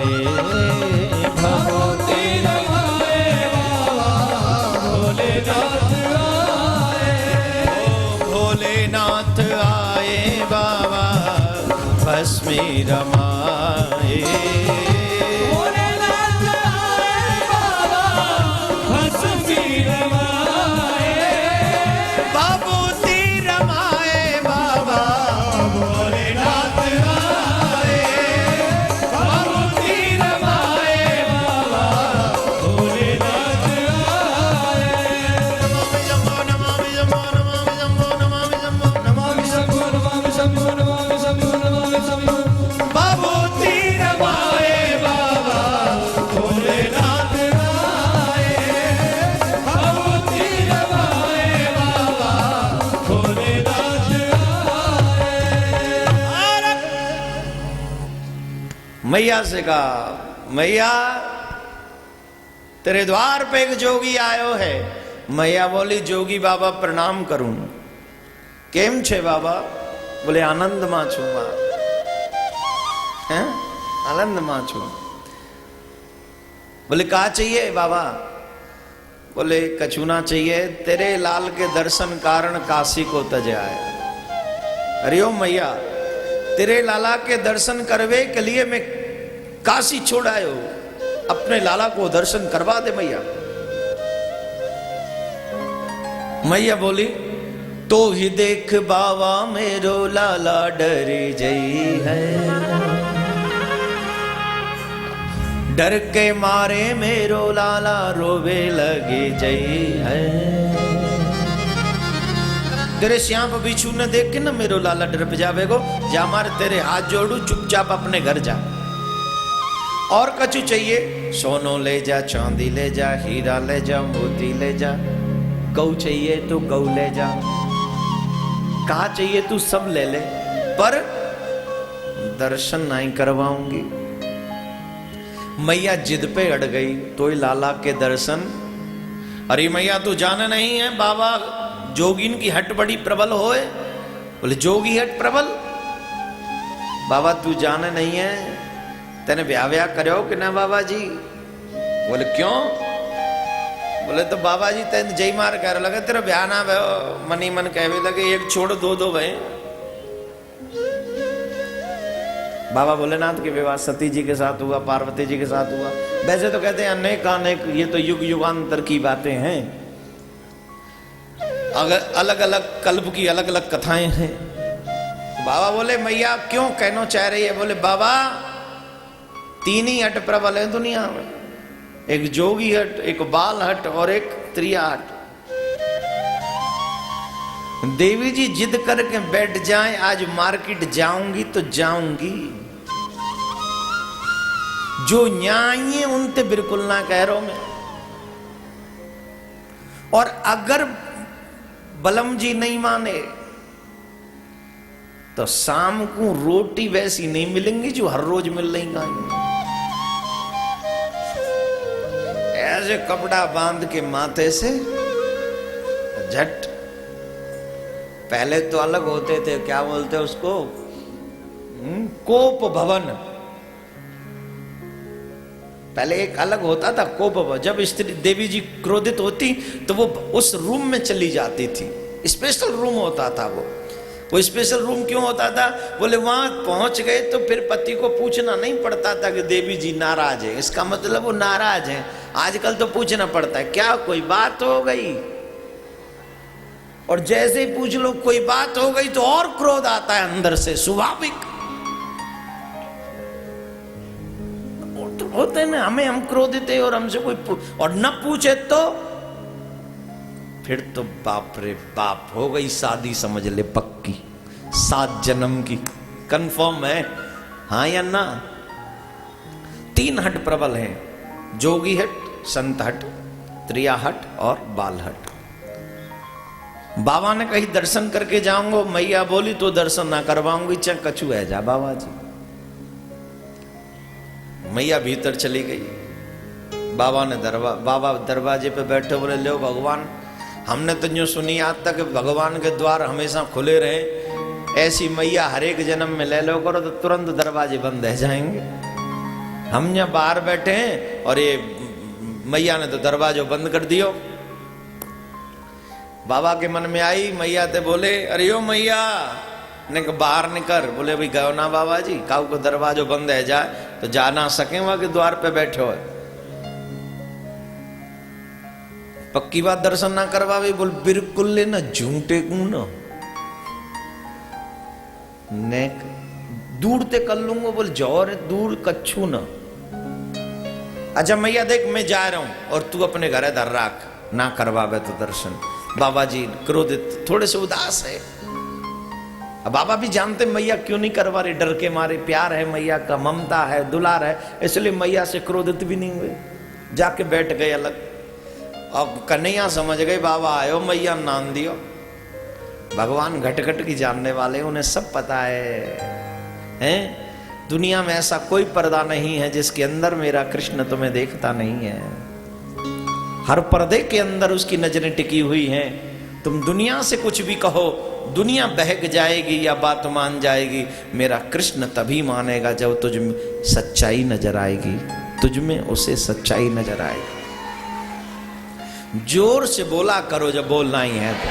रमाए, भभूति रमाए बाबा भोलेनाथ आए। भोलेनाथ आए बाबा भस्मी रमाए, भोलेनाथ आए बाबा भस्मी रमाए। भभूति रमाए बाबा भोलेनाथ आए, भभूति रमाए बाबा भोलेनाथ आए। नमामि शंभो नमामि शंभो नमामि शंभो नमामि शंभो नमामि शंभो नमामि शंभो नमामि शंभो नमामि शंभो। भभूति रमाए बाबा भोलेनाथ आए, भभूति रमाए बाबा भोलेनाथ आए। मैया से कहा, मैया तेरे द्वार पे एक जोगी आयो है। मैया बोली, जोगी बाबा प्रणाम करूं। केम छे बाबा? बोले आनंद मां छू मां। हैं? आनंद मां छू। बोले का चाहिए बाबा? बोले कछु ना चाहिए, तेरे लाल के दर्शन कारण काशी को तज आए। हरिओम मैया, तेरे लाला के दर्शन करवे के लिए मैं काशी छोड़ आयो, अपने लाला को दर्शन करवा दे मैया। मैया बोली, तो ही देख बाबा मेरो लाला डरी जई है, डर के मारे मेरो लाला रोवे लगे जई है। तेरे श्याम बिच्छू ने देख के ना मेरो लाला डर जावेगो। जा मार तेरे हाथ जोड़ू, चुपचाप अपने घर जा। और कछु चाहिए? सोनो ले जा, चांदी ले जा, हीरा ले जा, मोती ले जा। गौ चाहिए तो गौ ले जा, कहा चाहिए तू सब ले ले, पर दर्शन नहीं करवाऊंगी। मैया जिद पे अड़ गई, तो लाला के दर्शन। अरे मैया तू जाने नहीं है बाबा जोगिन की हट बड़ी प्रबल होए। बोले जोगी हट प्रबल? बाबा तू जाने नहीं है, तेने ब्याह करो कि ना बाबा जी? बोले क्यों? बोले तो बाबा जी तेन जय मार कर लगे, तेरा ब्याह ना भयो। मनी मन कहवे लगे, एक छोड़ दो भय। बाबा भोलेनाथ के विवाह सती जी के साथ हुआ, पार्वती जी के साथ हुआ। वैसे तो कहते हैं अनेक अनेक, ये तो युग युगांतर की बातें हैं, अगर अलग अलग कल्प की अलग अलग कथाएं हैं। बाबा बोले मैया क्यों कहना चाह रही है? बोले बाबा तीन ही हट प्रबल है दुनिया में, एक जोगी हट, एक बाल हट और एक त्रिया हट। देवी जी जिद करके बैठ जाएं, आज मार्केट जाऊंगी तो जाऊंगी, जो न्याय है उनते बिल्कुल ना कह रहा मैं। और अगर बलम जी नहीं माने तो शाम को रोटी वैसी नहीं मिलेंगी जो हर रोज मिल रही गाय। ऐसे कपड़ा बांध के माथे से झट। पहले तो अलग होते थे, क्या बोलते उसको, कोप भवन। पहले एक अलग होता था कोप भवन। जब स्त्री देवी जी क्रोधित होती तो वो उस रूम में चली जाती थी, स्पेशल रूम होता था वो स्पेशल रूम क्यों होता था? बोले वहां पहुंच गए तो फिर पति को पूछना नहीं पड़ता था कि देवी जी नाराज है, इसका मतलब वो नाराज है। आजकल तो पूछना पड़ता है, क्या कोई बात हो गई? और जैसे ही पूछ लो कोई बात हो गई तो और क्रोध आता है अंदर से, स्वाभाविक होते ना। हम क्रोधित है और हमसे कोई और न पूछे तो फिर तो बाप रे बाप, हो गई शादी समझ ले पक्की, 7 जन्म की कंफर्म है, हाँ या ना। 3 हट प्रबल हैं, जोगी हट, संत हट, त्रिया हट और बाल हट। बाबा ने कहीं दर्शन करके जाऊंगा, मैया बोली तो दर्शन ना करवाऊंगी, चाहे कछु है जा बाबा जी। मैया भीतर चली गई। बाबा दरवाजे पे बैठे, बोले लो भगवान, हमने तो यूं सुनी आज तक भगवान के द्वार हमेशा खुले रहे, ऐसी मैया हर एक जन्म में ले लो करो तो तुरंत दरवाजे बंद रह जाएंगे। हम यहाँ बाहर बैठे हैं और ये मैया ने तो दरवाजो बंद कर दियो। बाबा के मन में आई, मैया ते बोले अरे ओ मैया ने बाहर निकर। बोले भाई गयो ना बाबा जी, काऊ को दरवाजो बंद है जाए तो जा ना सके, वहां के द्वार पे बैठे हो। पक्की बात दर्शन ना करवावे। बोल बिल्कुल ले ना झूठे कू ने दूर ते कर लूंगा। बोल जौर दूर कच्छू ना। अच्छा मैया देख मैं जा रहा हूं और तू अपने घर धर राख, ना करवावे तो दर्शन। बाबा जी क्रोधित थोड़े से उदास है। अब बाबा भी जानते मैया क्यों नहीं करवा रही, डर के मारे। प्यार है मैया का, ममता है, दुलार है, इसलिए मैया से क्रोधित भी नहीं हुए। जाके बैठ गए अलग। अब कन्हैया समझ गए बाबा आयो, मैया नाम दियो। भगवान घट घट की जानने वाले, उन्हें सब पता है। दुनिया में ऐसा कोई पर्दा नहीं है जिसके अंदर मेरा कृष्ण तुम्हें देखता नहीं है। हर पर्दे के अंदर उसकी नजरें टिकी हुई हैं। तुम दुनिया से कुछ भी कहो, दुनिया बहक जाएगी या बात मान जाएगी, मेरा कृष्ण तभी मानेगा जब तुझ में सच्चाई नजर आएगी, तुझ में उसे सच्चाई नजर आएगी। जोर से बोला करो जब बोलना ही है तो,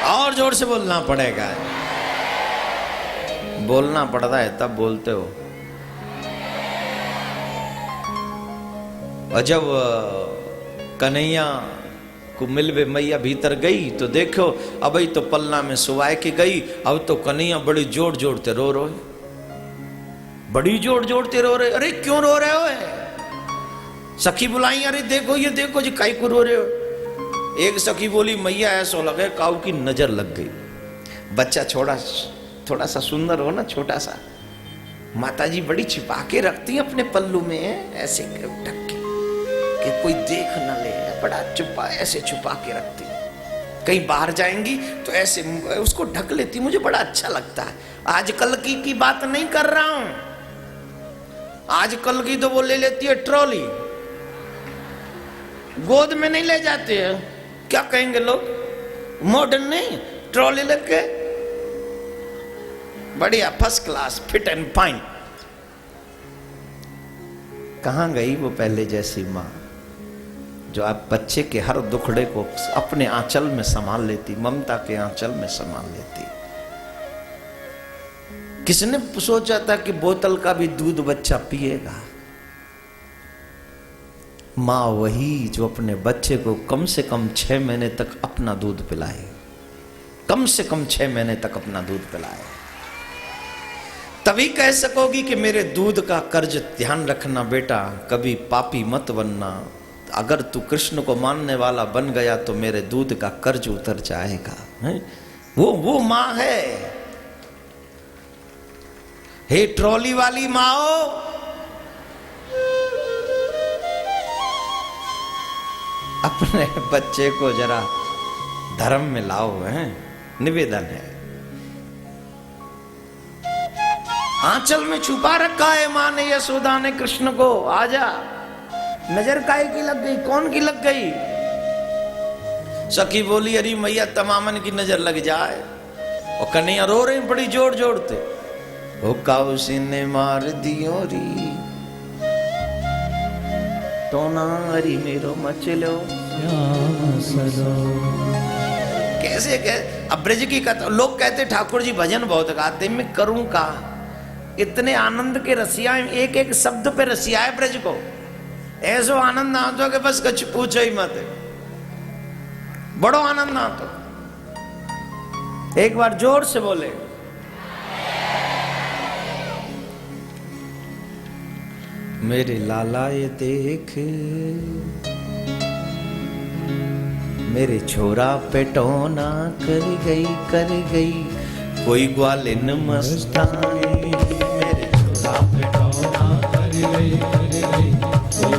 और जोर से बोलना पड़ेगा। बोलना पड़ता है तब बोलते हो। और जब कन्हैया को मिलवे मैया भीतर गई तो देखो अब तो पलना में सुवाए के गई। अब तो कन्हैया बड़ी जोर जोरते रो रहे, बड़ी जोर जोरते रो रहे। अरे क्यों रो रहे हो? सखी बुलाई, अरे देखो ये देखो जी काई को रो रहे हो। एक सखी बोली मैया ऐसा लगे काऊ की नजर लग गई। बच्चा थोड़ा सा सुंदर हो ना, छोटा सा, माता जी बड़ी छिपा के रखती है अपने पल्लू में, ऐसे ढक के कि कोई देख न ले, बड़ा छुपा ऐसे छुपा के रखती। कहीं बाहर जाएंगी तो ऐसे उसको ढक लेती, मुझे बड़ा अच्छा लगता है। आजकल की बात नहीं कर रहा हूं, आजकल की तो वो ले लेती है ट्रॉली, गोद में नहीं ले जाते हैं। क्या कहेंगे लोग, मॉडर्न नहीं, ट्रॉली लेके बढ़िया first class fit and fine. कहां गई वो पहले जैसी मां जो आप बच्चे के हर दुखड़े को अपने आंचल में संभाल लेती, ममता के आंचल में संभाल लेती। किसने सोचा था कि बोतल का भी दूध बच्चा पिएगा? मां वही जो अपने बच्चे को कम से कम 6 महीने तक अपना दूध पिलाए, कम से कम 6 महीने तक अपना दूध पिलाए। तभी कह सकोगी कि मेरे दूध का कर्ज ध्यान रखना बेटा, कभी पापी मत बनना। अगर तू कृष्ण को मानने वाला बन गया तो मेरे दूध का कर्ज उतर जाएगा। है? वो मां है। हे ट्रॉली वाली माओ, अपने बच्चे को जरा धर्म में लाओ, है निवेदन है। आंचल में छुपा रखा है मां ने, यशोदा ने कृष्ण को। आजा, नजर काहे की लग गई, कौन की लग गई? सखी बोली अरे मैया तमामन की नजर लग जाए। और कन्हैया रो रहे बड़ी जोर जोरते, ओ काउसी ने मार दियो री तो नारी मेरो मचलो। कैसे अब ब्रज की कथा, लोग कहते ठाकुर जी भजन बहुत गाते, मैं करूं का? इतने आनंद के रसिया, एक एक शब्द पे रसिया है ब्रज को। ऐसो आनंद आता कि बस कुछ पूछो ही मत, बड़ो आनंद आता। एक बार जोर से बोले, मेरे लाला ये देख, मेरे छोरा पे टोना कर गई कोई ग्वालिन मस्तानी। मेरे छोरा पे टोना कर गई कोई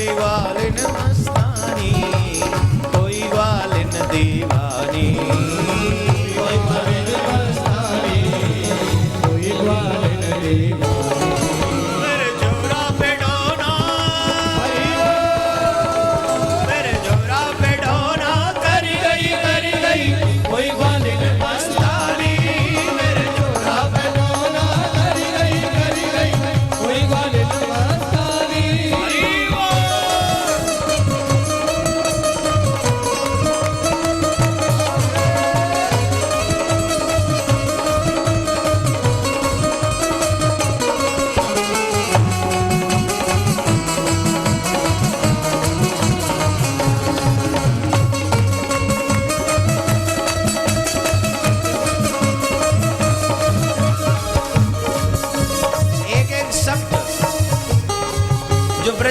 ग्वालिन मस्तानी, कोई ग्वालिन दीवानी, कोई ग्वालिन मस्तानी, कोई ग्वालिन दीवानी। मेरे छोरा पे टोना, मेरे छोरा पे टोना कर गई कोई ग्वालिन मस्तानी।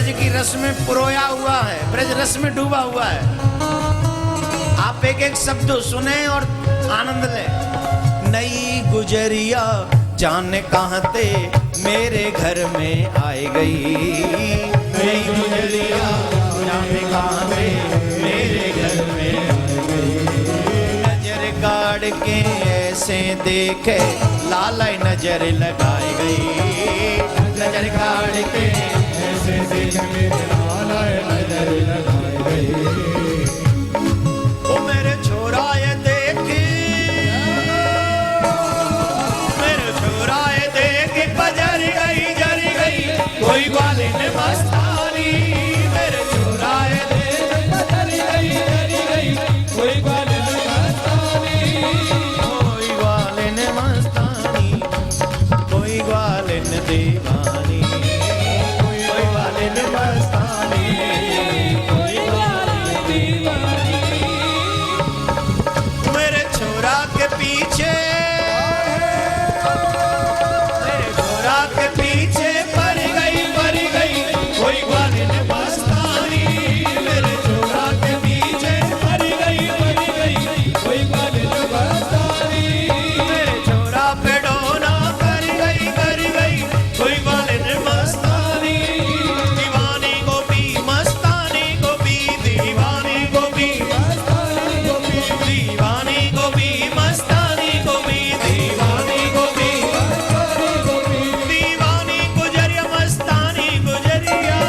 ब्रज की रस में पुरोया हुआ है, ब्रज रस में डूबा हुआ है। आप एक एक शब्द सुने और आनंद लें। नई गुजरिया जाने कहाँ ते मेरे घर में आए गई, नई गुजरिया जाने कहाँ ते मेरे घर में आए गई। नजर गाड़ के ऐसे देखे लालाई नजर लगाई गई, नजर गाड़ के ऐसे देखे लालाई नजर लगाई गई। ओ मेरे छोरा ये देखे, मेरे छोरा ये देखे बजर गई जर गई कोई वाले ने मस्तानी, मेरे छोरा ये देखे बजर गई जर गई कोई वाले ने मस्तानी, कोई वाले ने मस्तानी, कोई वाले ने दीवानी, कोई वाले ने मस्तानी, कोई वाले ने दीवानी। मेरे छोरा के पीछे, मेरे छोरा के पीछे पड़ गई कोई वाले ने मस्तानी, मेरे छोरा के पीछे पड़ गई कोई वाले ने मस्तानी, मेरे छोरा पे डोना कर गई कोई वाले ने मस्तानी। दीवानी गोपी मस्तानी गोपी, दीवानी गोपी मस्तानी गोपी, दीवानी गोपी मस्तानी गोपी, दीवानी गोपी मस्तानी गोपी, दीवानी गुजरिया मस्तानी गुजरिया,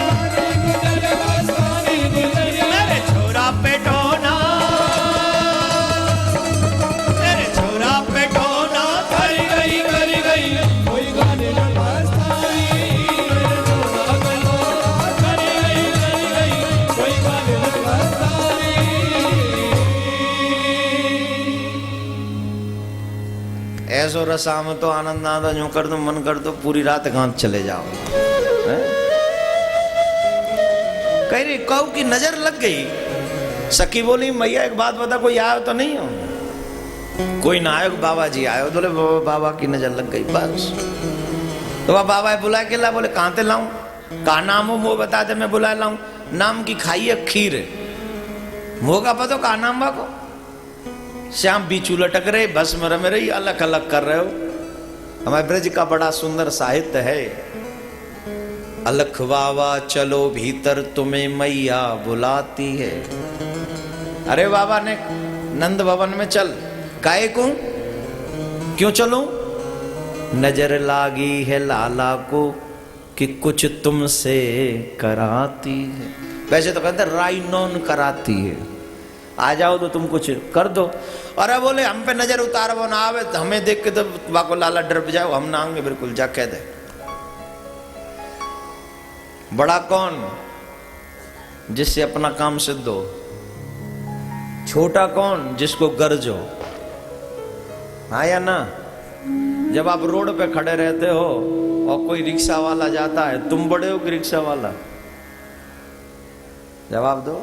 मस्तानी गुजरिया। मेरे छोरा पे डोना, मेरे छोरा पे डोना कर गई कोई वाले ने मस्तानी, मेरे छोरा पे डोना कर गई कोई वाले ने मस्तानी। ऐसो रसा में तो आनंद आता, यूं कर दो मन कर दो पूरी रात गांव चले जाओ। हैं? कह रही कऊ की नजर लग गई। सखी बोली मैया एक बात बता, कोई आयो तो नहीं हो? कोई ना आयो, बाबा जी आयो। बोले बाबा की नजर लग गई बस। तो वह बाबा बुला के ला, बोले कहाँ ते लाऊं, का नाम हो मुँह बता दे मैं बुला लाऊं। नाम की खाई है खीर, मुँह का पता का नाम बाको। श्याम बीचू लटक रहे, बस में रमे रही, अलग अलग कर रहे हो। हमारे ब्रज का बड़ा सुंदर साहित्य है। अलख बाबा चलो भीतर तुम्हें मैया बुलाती है। अरे बाबा ने नंद भवन में चल, काहे को क्यों चलूं? नजर लागी है लाला को कि कुछ तुमसे कराती है। वैसे तो कहते राइनोन कराती है, आ जाओ तो तुम कुछ कर दो। अरे बोले हम पे नजर उतार वो ना आवे, हमें देख के तो वाको लाला डर जाओ, हम ना आएंगे बिल्कुल, जा कह दे। बड़ा कौन? जिससे अपना काम सिद्ध हो। छोटा कौन? जिसको गर्ज हो। हाँ या ना? जब आप रोड पे खड़े रहते हो और कोई रिक्शा वाला जाता है, तुम बड़े हो कि रिक्शा वाला? जवाब दो।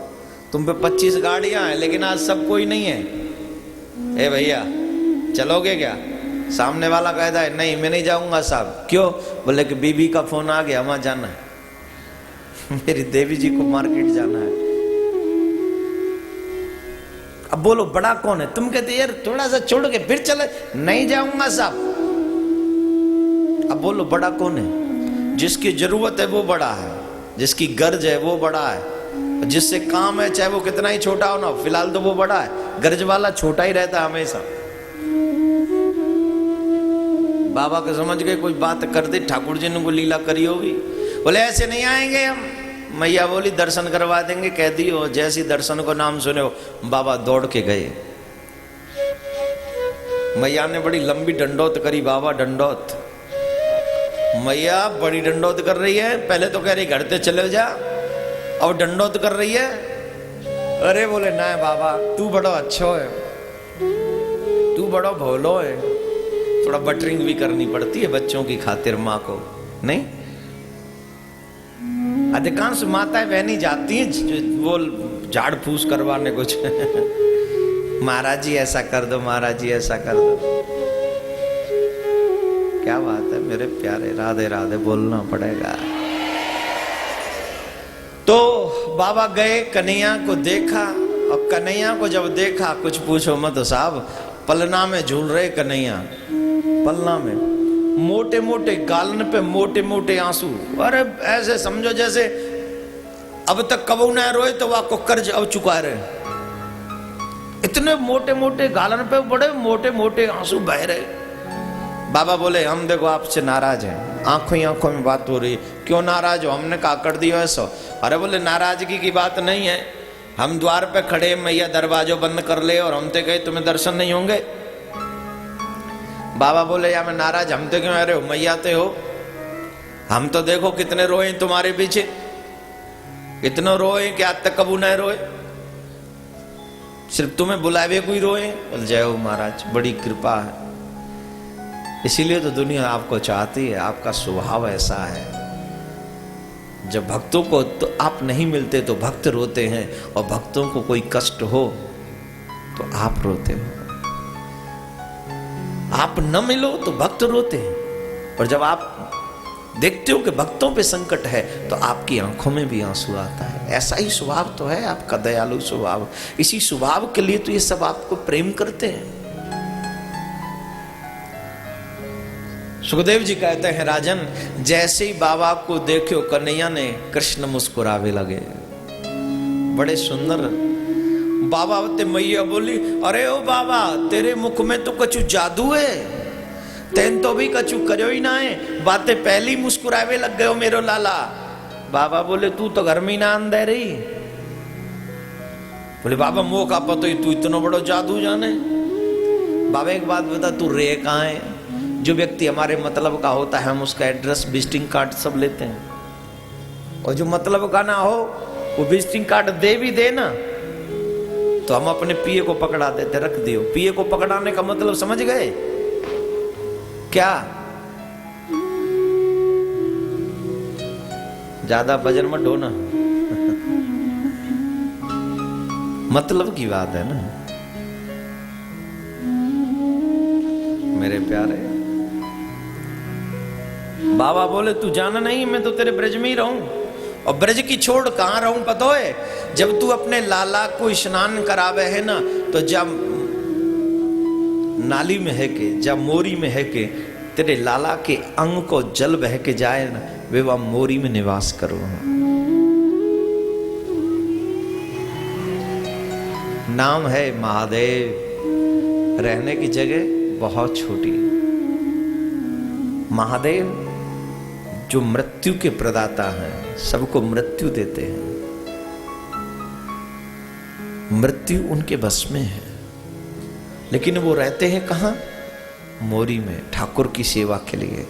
तुम पे 25 गाड़ियां हैं लेकिन आज सब कोई नहीं है। ए भैया चलोगे क्या? सामने वाला कहता है नहीं मैं नहीं जाऊंगा साहब। क्यों? बोले कि बीबी का फोन आ गया, वहां जाना है। मेरी देवी जी को मार्केट जाना है। अब बोलो बड़ा कौन है? तुम कहते यार थोड़ा सा छोड़ के फिर चले, नहीं जाऊंगा साहब। अब बोलो बड़ा कौन है? जिसकी जरूरत है वो बड़ा है, जिसकी गर्ज है वो बड़ा है, जिससे काम है चाहे वो कितना ही छोटा हो ना, फिलहाल तो वो बड़ा है। गर्ज वाला छोटा ही रहता है हमेशा। बाबा को समझ गए कोई बात कर दी, ठाकुर जी ने को लीला करी होगी। बोले ऐसे नहीं आएंगे हम। मैया बोली दर्शन करवा देंगे, कह दी हो। जैसी दर्शन को नाम सुने हो बाबा दौड़ के गए। मैया ने बड़ी लंबी डंडौत करी। बाबा डंडौत। मैया बड़ी डंडौत कर रही है। पहले तो कह रही घर से चले जा, और डंडौत कर रही है। अरे बोले ना बाबा तू बड़ा अच्छा है, तू बड़ा भोलो है। थोड़ा बटरिंग भी करनी पड़ती है बच्चों की खातिर माँ को, नहीं? अधिकांश माताएं बहनी जाती हैं वो झाड़ फूस करवाने कुछ। महाराज जी ऐसा कर दो, महाराज जी ऐसा कर दो। क्या बात है मेरे प्यारे, राधे राधे बोलना पड़ेगा। तो बाबा गए, कन्हैया को देखा, और कन्हैया को जब देखा, कुछ पूछो मत साहब, पलना में झूल रहे कन्हैया, पलना में मोटे मोटे गालन पे मोटे मोटे आंसू। अरे ऐसे समझो जैसे अब तक कबू न रोए तो वह कुकर अब चुका रहे, इतने मोटे मोटे गालन पे बड़े मोटे मोटे आंसू बह रहे। बाबा बोले हम देखो आपसे नाराज हैं, आंखों ही आंखों में बात हो रही, क्यों नाराज हो? हमने कहा कर दिया ऐसा। अरे बोले नाराजगी की बात नहीं है, हम द्वार पे खड़े, मैया दरवाजो बंद कर ले और हम तो कहे तुम्हें दर्शन नहीं होंगे। बाबा बोले या मैं नाराज, हम तो क्यों आ रहे हो, मैया ते हो, हम तो देखो कितने रोए तुम्हारे पीछे, कितने रोए कि आज तक कबू न रोए, सिर्फ तुम्हें बुलावे कोई रोए। बोल जय हो महाराज, बड़ी कृपा है, इसीलिए तो दुनिया आपको चाहती है, आपका स्वभाव ऐसा है। जब भक्तों को तो आप नहीं मिलते तो भक्त रोते हैं, और भक्तों को कोई कष्ट हो तो आप रोते हो। आप न मिलो तो भक्त रोते हैं, और जब आप देखते हो कि भक्तों पे संकट है तो आपकी आंखों में भी आंसू आता है। ऐसा ही स्वभाव तो है आपका, दयालु स्वभाव। इसी स्वभाव के लिए तो ये सब आपको प्रेम करते हैं। सुखदेव जी कहते हैं राजन, जैसे ही बाबा को देखो कन्हैया ने, कृष्ण मुस्कुरावे लगे, बड़े सुंदर। बाबा ते मैया बोली अरे ओ बाबा तेरे मुख में तो कछु जादू है, तेन तो भी कछु करो ही ना है, बातें पहली मुस्कुरावे लग गए हो मेरो लाला। बाबा बोले तू तो घर में ही ना अंदर रही। बोले बाबा मोह का पतो ही, तू इतना बड़ा जादू जाने। बाबा एक बात बता, तू रे कहाँ है? जो व्यक्ति हमारे मतलब का होता है हम उसका एड्रेस, विजिटिंग कार्ड सब लेते हैं, और जो मतलब का ना हो वो विजिटिंग कार्ड दे भी दे ना तो हम अपने पिए को पकड़ा देते, रख दियो। पिए को पकड़ाने का मतलब समझ गए क्या? ज्यादा वजन मत ढो ना मतलब की बात है ना मेरे प्यारे। बाबा बोले तू जाना नहीं, मैं तो तेरे ब्रज में ही रहूं, और ब्रज की छोड़ कहां रहूं पता है? जब तू अपने लाला को स्नान करावे है ना, तो जब नाली में है के, जब मोरी में है के, तेरे लाला के अंग को जल बह के जाए ना, वे वह मोरी में निवास करो। नाम है महादेव, रहने की जगह बहुत छोटी। महादेव जो मृत्यु के प्रदाता हैं, सबको मृत्यु देते हैं, मृत्यु उनके बस में है, लेकिन वो रहते हैं कहाँ? मोरी में, ठाकुर की सेवा के लिए।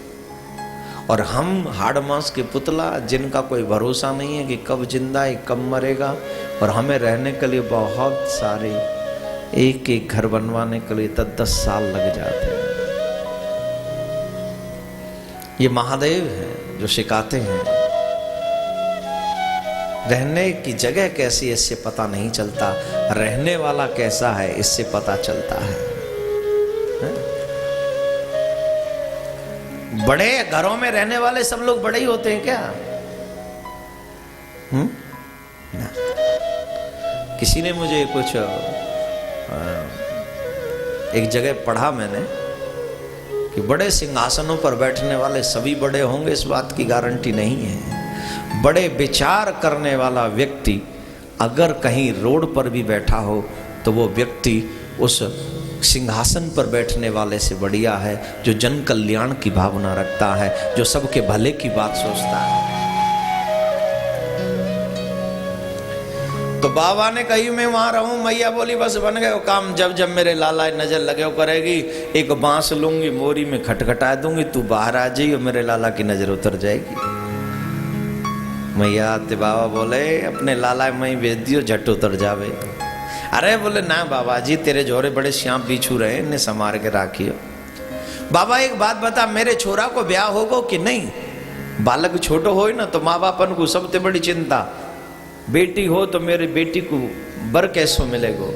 और हम हाड़ मांस के पुतला, जिनका कोई भरोसा नहीं है कि कब जिंदा है कब मरेगा, और हमें रहने के लिए बहुत सारे, एक एक घर बनवाने के लिए 10-10 साल लग जाते हैं। ये महादेव है जो सिखाते हैं। रहने की जगह कैसी है इससे पता नहीं चलता, रहने वाला कैसा है इससे पता चलता है। बड़े घरों में रहने वाले सब लोग बड़े ही होते हैं क्या? ना। किसी ने मुझे कुछ एक जगह पढ़ा मैंने कि बड़े सिंहासनों पर बैठने वाले सभी बड़े होंगे, इस बात की गारंटी नहीं है। बड़े विचार करने वाला व्यक्ति अगर कहीं रोड पर भी बैठा हो तो वो व्यक्ति उस सिंहासन पर बैठने वाले से बढ़िया है, जो जन कल्याण की भावना रखता है, जो सबके भले की बात सोचता है। तो बाबा ने कही मैं वहां रहूं, मैया बोली बस बन गए काम, जब जब मेरे लाला नजर लगे हो करेगी, एक बांस लूंगी, मोरी में खटखटा दूंगी, तू बाहर आ जाइए, मेरे लाला की नजर उतर जाएगी। मैया ते बाबा बोले अपने लाला में भेज दियो, झट उतर जावे। अरे बोले ना बाबा जी, तेरे जोरे बड़े श्याम बिछू रहे, इन्हें संभार के राखियो। बाबा एक बात बता, मेरे छोरा को ब्याह होगो कि नहीं? बालक छोटो हो ना तो माँ बापन को सबसे बड़ी चिंता, बेटी हो तो मेरी बेटी को बर कैसो मिलेगो,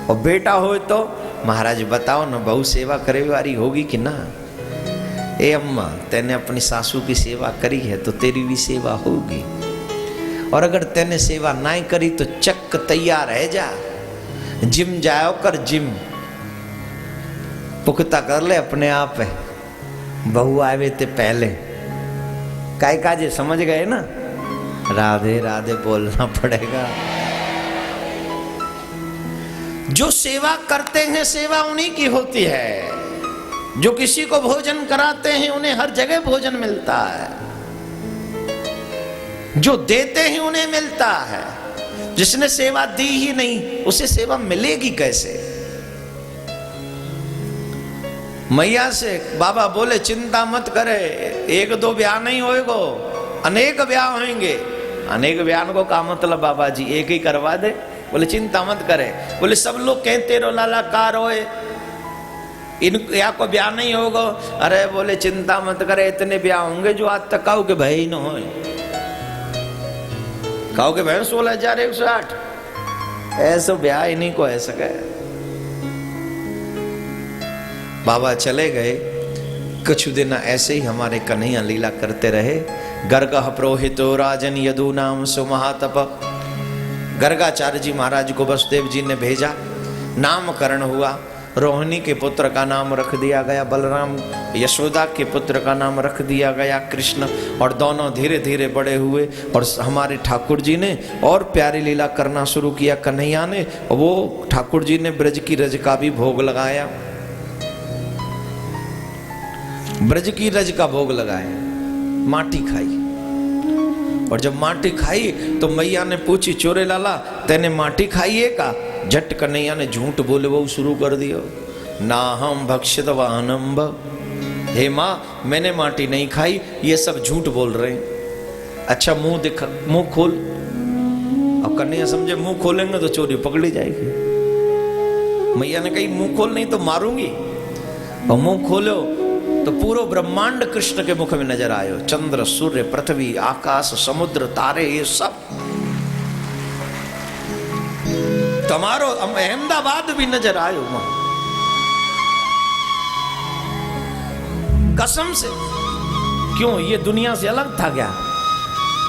और बेटा हो तो महाराज बताओ ना बहु सेवा करे वाली होगी कि ना? ए अम्मा तेने अपनी सासू की सेवा करी है तो तेरी भी सेवा होगी। और अगर तेने सेवा ना करी तो चक्क तैयार है जा, जिम जाओ कर, जिम पुख्ता कर ले अपने आप है, बहू आवे ते पहले। काय काजे समझ गए ना, राधे राधे बोलना पड़ेगा। जो सेवा करते हैं सेवा उन्हीं की होती है, जो किसी को भोजन कराते हैं उन्हें हर जगह भोजन मिलता है, जो देते हैं उन्हें मिलता है, जिसने सेवा दी ही नहीं उसे सेवा मिलेगी कैसे। मैया से बाबा बोले चिंता मत करे, एक दो ब्याह नहीं होएगो, अनेक ब्याह होंगे। अनेक ब्याह को का मतलब बाबा जी, एक ही करवा दे। बोले चिंता मत करे। बोले सब लोग कहते रो लाला कार होए, इन या को ब्याह नहीं होगा। अरे बोले चिंता मत करे, इतने ब्याह होंगे जो आज तक कहो के भाई न हो, कहो के भाई 16,108 ऐसा ब्याह इन्हीं को है सके। बाबा चले गए। कुछ दिन ऐसे ही हमारे कन्हैया लीला करते रहे। गर्गः प्रोहितो राजन यदु नाम सुमहातप। गर्गाचार्य जी महाराज को वसुदेव जी ने भेजा, नामकरण हुआ। रोहिणी के पुत्र का नाम रख दिया गया बलराम, यशोदा के पुत्र का नाम रख दिया गया कृष्ण। और दोनों धीरे धीरे बड़े हुए और हमारे ठाकुर जी ने और प्यारी लीला करना शुरू किया। कन्हैया ने, वो ठाकुर जी ने ब्रज की रज का भी भोग लगाया, ब्रज की रज का भोग लगाया, माटी खाई। और जब माटी खाई तो मैया ने पूछी, चोरे लाला तेने माटी खाई है का? झट कन्हैया ने झूठ बोले वो शुरू कर दिया, ना हम भक्षितवानंब। हे माँ मैंने माटी नहीं खाई, ये सब झूठ बोल रहे हैं। अच्छा मुंह दिखा, मुंह खोल। अब कन्हैया समझे मुंह खोलेंगे तो चोरी पकड़ी जाएगी। मैया ने कही मुंह खोल, नहीं तो मारूंगी। और मुंह खोलो तो पूरा ब्रह्मांड कृष्ण के मुख में नजर आयो। चंद्र सूर्य पृथ्वी आकाश समुद्र तारे ये सब। तुम्हारो अहमदाबाद भी नजर आयो वहां, कसम से। क्यों, ये दुनिया से अलग था क्या?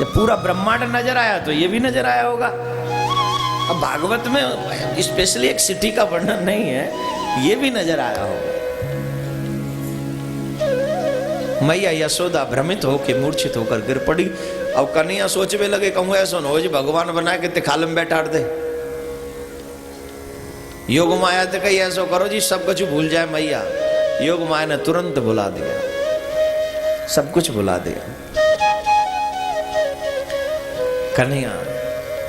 जब पूरा ब्रह्मांड नजर आया तो ये भी नजर आया होगा। अब भागवत में स्पेशली एक सिटी का वर्णन नहीं है, ये भी नजर आया होगा। मैया यशोदा भ्रमित होकर मूर्छित होकर गिर पड़ी। अब कन्हैया सोचने लगे, कहूँ ऐसा न हो जी भगवान बना के तिखाल में बैठा दे। योग माया तो कही ऐसा करो जी सब कुछ भूल जाए मैया। योग माया ने तुरंत बुला दिया, सब कुछ बुला दिया। कन्हैया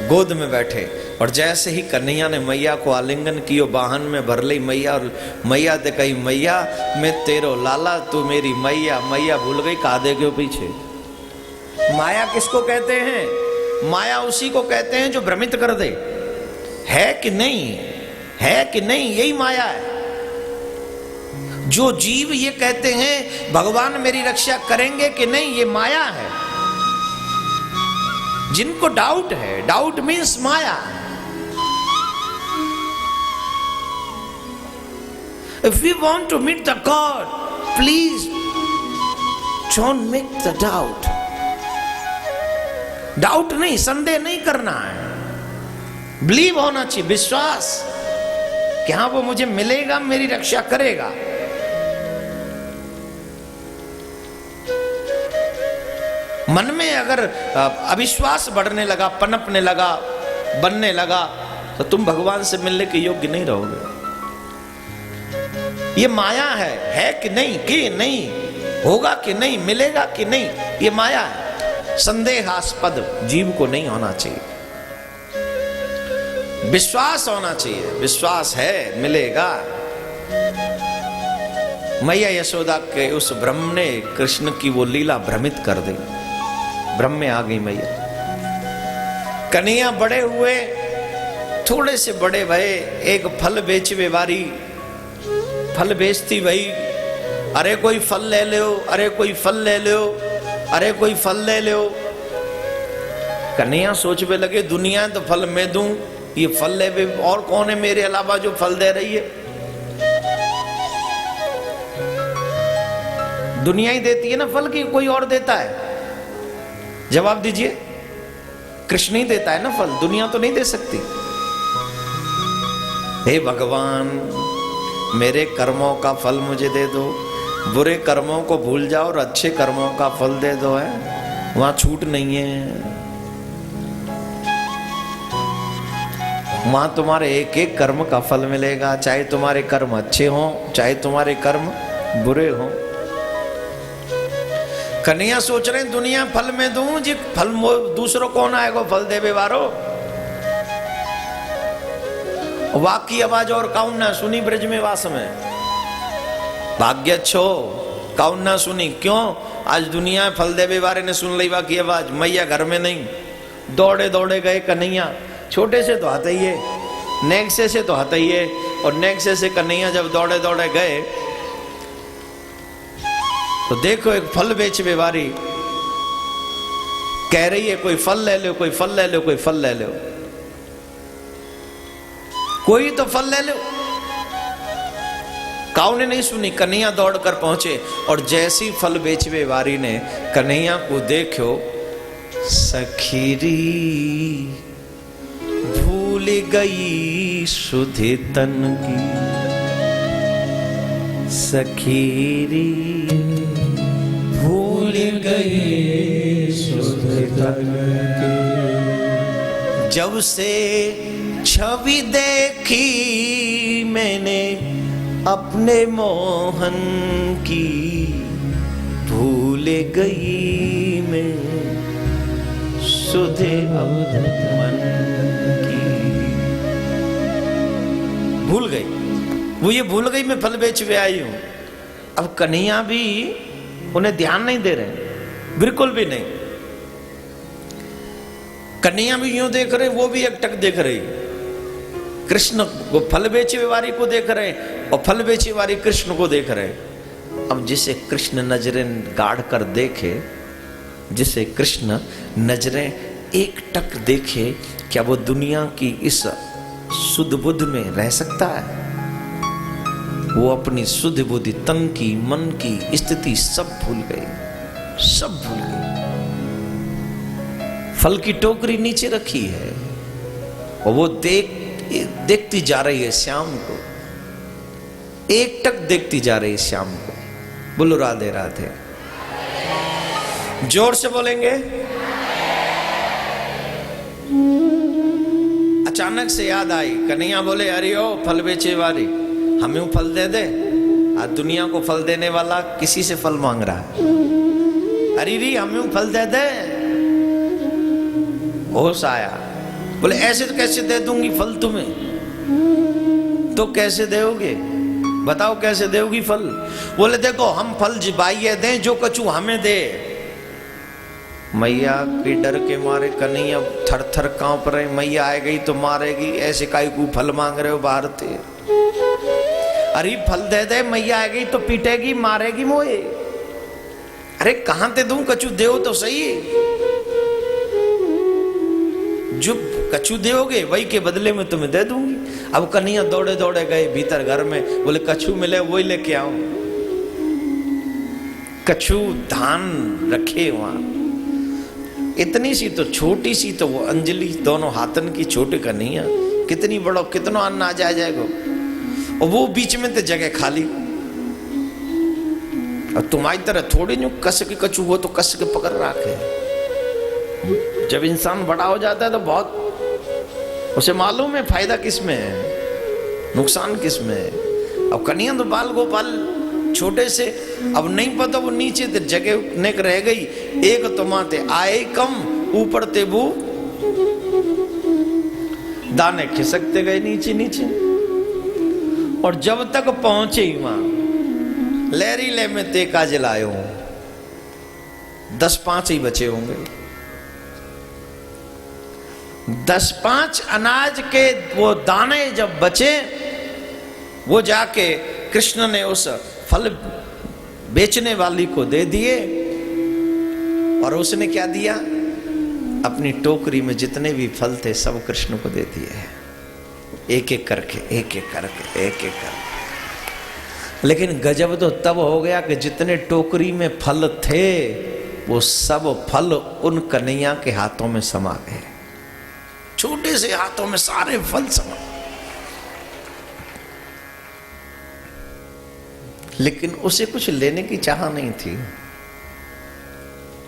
गोद में बैठे और जैसे ही कन्हैया ने मैया को आलिंगन कियो, वाहन में भर ली मैया। और मैया ते कही, मैया मैं तेरो लाला तू मेरी मैया। मैया भूल गई कादे के पीछे। माया किसको कहते हैं? माया उसी को कहते हैं जो भ्रमित कर दे। है कि नहीं, है कि नहीं, यही माया है। जो जीव ये कहते हैं भगवान मेरी रक्षा करेंगे कि नहीं, ये माया है। जिनको डाउट है, doubt means Maya. If we want to meet the God, please don't make the doubt. Doubt नहीं, संदेह नहीं करना है। बिलीव होना चाहिए, विश्वास कि हाँ वो मुझे मिलेगा, मेरी रक्षा करेगा। मन में अगर अविश्वास बढ़ने लगा, पनपने लगा, बनने लगा, तो तुम भगवान से मिलने के योग्य नहीं रहोगे। ये माया है कि नहीं, कि नहीं होगा कि नहीं, मिलेगा कि नहीं, ये माया है। संदेहास्पद जीव को नहीं होना चाहिए, विश्वास होना चाहिए। विश्वास है मिलेगा। मैया यशोदा के उस भ्रम ने कृष्ण की वो लीला भ्रमित कर दी, भ्रम में आ गई मैया। कन्हैया बड़े हुए, थोड़े से बड़े भये। एक फल बेचवे वाली फल बेचती भाई, अरे कोई फल ले लो, अरे कोई फल ले लो, अरे कोई फल ले लो। कन्हैया सोचने लगे दुनिया तो फल मैं दूं, ये फल ले भी और कौन है मेरे अलावा जो फल दे रही है? दुनिया ही देती है ना फल की, कोई और देता है? जवाब दीजिए। कृष्ण ही देता है ना फल, दुनिया तो नहीं दे सकती। हे भगवान, मेरे कर्मों का फल मुझे दे दो, बुरे कर्मों को भूल जाओ और अच्छे कर्मों का फल दे दो। है वहां छूट नहीं है। वहां तुम्हारे एक एक कर्म का फल मिलेगा, चाहे तुम्हारे कर्म अच्छे हों चाहे तुम्हारे कर्म बुरे हों। कन्हैया सोच रहे हैं दुनिया फल में दूं जी, फल दूसरों कौन आएगा फल देवे वारो। वाक की आवाज और काउन ना सुनी ब्रज में वास में, भाग्य छो काउन ना सुनी। क्यों? आज दुनिया फल देवे वारे ने सुन ली वाक की आवाज, मैया घर में नहीं। दौड़े दौड़े गए कन्हैया, छोटे से तो आता ही है, नेक्से से तो आता ही है। और नेक्से से कन्हैया जब दौड़े दौड़े गए तो देखो एक फल बेचने वाली कह रही है कोई फल ले लो, कोई फल ले लो, कोई फल ले लो, कोई तो फल ले लो। काऊ ने नहीं सुनी, कन्हैया दौड़कर पहुंचे और जैसी फल बेचवे वारी ने कन्हैया को देखो, सखीरी भूल गई सुधे तन की, सखीरी भूल गई सुधे तन की। जब से छवि देखी मैंने अपने मोहन की, भूल गई मैं सुधे मन की। भूल गई, वो ये भूल गई मैं फल बेच वे आई हूं। अब कन्हैया भी उन्हें ध्यान नहीं दे रहे, बिल्कुल भी नहीं। कन्हैया भी यूं देख रहे, वो भी एकटक देख रही। कृष्ण को फल बेचे वारी को देख रहे और फल बेचे वारी कृष्ण को देख रहे। अब जिसे कृष्ण नजरें गाड़ कर देखे, जिसे कृष्ण नजरें एक टक देखे, क्या वो दुनिया की इस शुद्ध बुद्ध में रह सकता है? वो अपनी शुद्ध बुद्धि, तन की मन की स्थिति सब भूल गई, सब भूल गई। फल की टोकरी नीचे रखी है और वो देखती जा रही है श्याम को, एक टक देखती जा रही है श्याम को। बोलो राधे राधे, जोर से बोलेंगे। अचानक से याद आई, कन्हैया बोले अरे ओ फल बेचे वाली, हमें फल दे दे। आज दुनिया को फल देने वाला किसी से फल मांग रहा है। अरे री हमें फल दे दे। होश आया, बोले ऐसे तो कैसे दे दूंगी फल तुम्हें? तो कैसे दोगे, बताओ कैसे दोगी फल? बोले देखो हम फल जिबाइए दें, जो कछु हमें दे। मैया के डर के मारे कन्हैया थर थर कांप रहे, मैया आ गई तो मारेगी, ऐसे काई को फल मांग रहे हो बाहर थे? अरे फल दे दे, मैया आ गई तो पीटेगी मारेगी मोए। अरे कहां ते दूं, कछु देव तो सही। जो कछु दोगे वही के बदले में तुम्हें दे दूंगी। अब कन्हैया दौड़े दौड़े गए भीतर घर में, बोले कछु मिले वही लेके आओ। कछु धान रखे वहां, इतनी सी तो छोटी सी तो वो अंजलि दोनों हाथन की, छोटे कन्हैया कितनी बड़ो कितना अन्न आ जाएगा। और वो बीच में तो जगह खाली। और तुम्हारी तरह थोड़ी न्यू कस के कछु, वो तो कस के पकड़ रखे। जब इंसान बड़ा हो जाता है तो बहुत उसे मालूम है फायदा किस में है, नुकसान किस में है। अब कन्हैया तो बाल गोपाल छोटे से, अब नहीं पता वो नीचे ते जगह नेक रह गई। एक तो माते आए कम, ऊपर ते वो दाने खिसकते गए नीचे नीचे। और जब तक पहुंचे ही वहां लहरी ले में ते का जलायो हूं, 10-5 ही बचे होंगे। 10-5 अनाज के वो दाने जब बचे, वो जाके कृष्ण ने उस फल बेचने वाली को दे दिए। और उसने क्या दिया, अपनी टोकरी में जितने भी फल थे सब कृष्ण को दे दिए, एक एक करके, एक एक करके, एक एक करके। लेकिन गजब तो तब हो गया कि जितने टोकरी में फल थे वो सब फल उन कन्हैया के हाथों में समा गए। थोड़े से हाथों में सारे फल समा। लेकिन उसे कुछ लेने की चाह नहीं थी,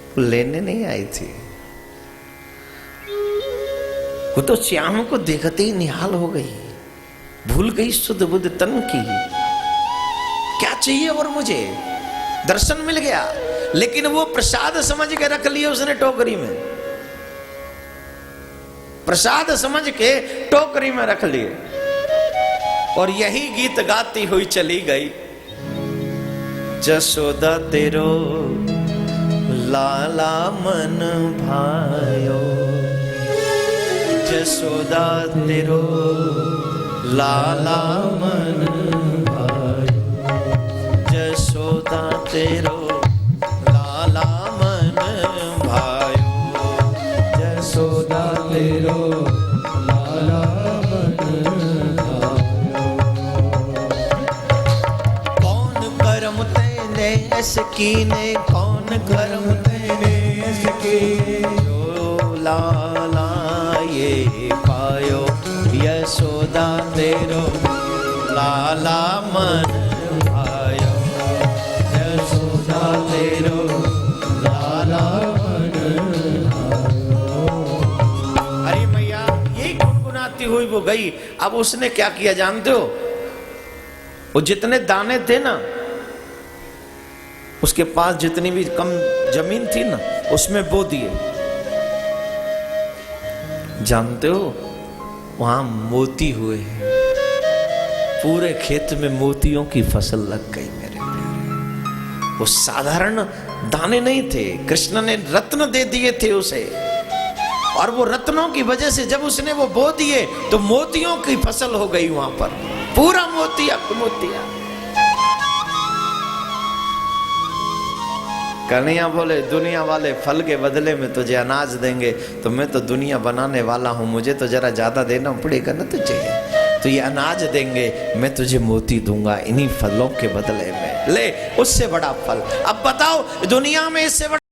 वो लेने नहीं आई थी। वो तो श्याम को देखते ही निहाल हो गई, भूल गई शुद्ध बुद्ध तन की। क्या चाहिए और मुझे दर्शन मिल गया, लेकिन वो प्रसाद समझ के रख लिया उसने टोकरी में, प्रसाद समझ के टोकरी में रख लिए और यही गीत गाती हुई चली गई। जसोदा तेरो लाला मन भायो, जसोदा तेरो लाला मन भायो, जसोदा तेरो लाला मन भायो, जसोदा तेरो लाला मन भायो। कौन करम तेने कीने, कौन करम तेने कीने, जो लाला ये पायो, यशोदा तेरो लाला मन भायो, यशोदा तेरो लाला मन भायो। अरे मैया यही गुनगुनाती हुई वो गई। अब उसने क्या किया जानते हो? वो जितने दाने थे ना, उसके पास जितनी भी कम जमीन थी ना, उसमें बो दिए। जानते हो वहां मोती हुए हैं, पूरे खेत में मोतियों की फसल लग गई मेरे प्यारे। वो साधारण दाने नहीं थे, कृष्ण ने रत्न दे दिए थे उसे, और वो रत्नों की वजह से जब उसने वो बो दिए तो मोतियों की फसल हो गई वहां पर, पूरा मोतिया मोतिया। कन्हैया बोले दुनिया वाले फल के बदले में तुझे अनाज देंगे, तो मैं तो दुनिया बनाने वाला हूं, मुझे तो जरा ज्यादा देना पड़ेगा ना तुझे। तो ये अनाज देंगे, मैं तुझे मोती दूंगा इन्हीं फलों के बदले में, ले उससे बड़ा फल। अब बताओ दुनिया में इससे बड़ा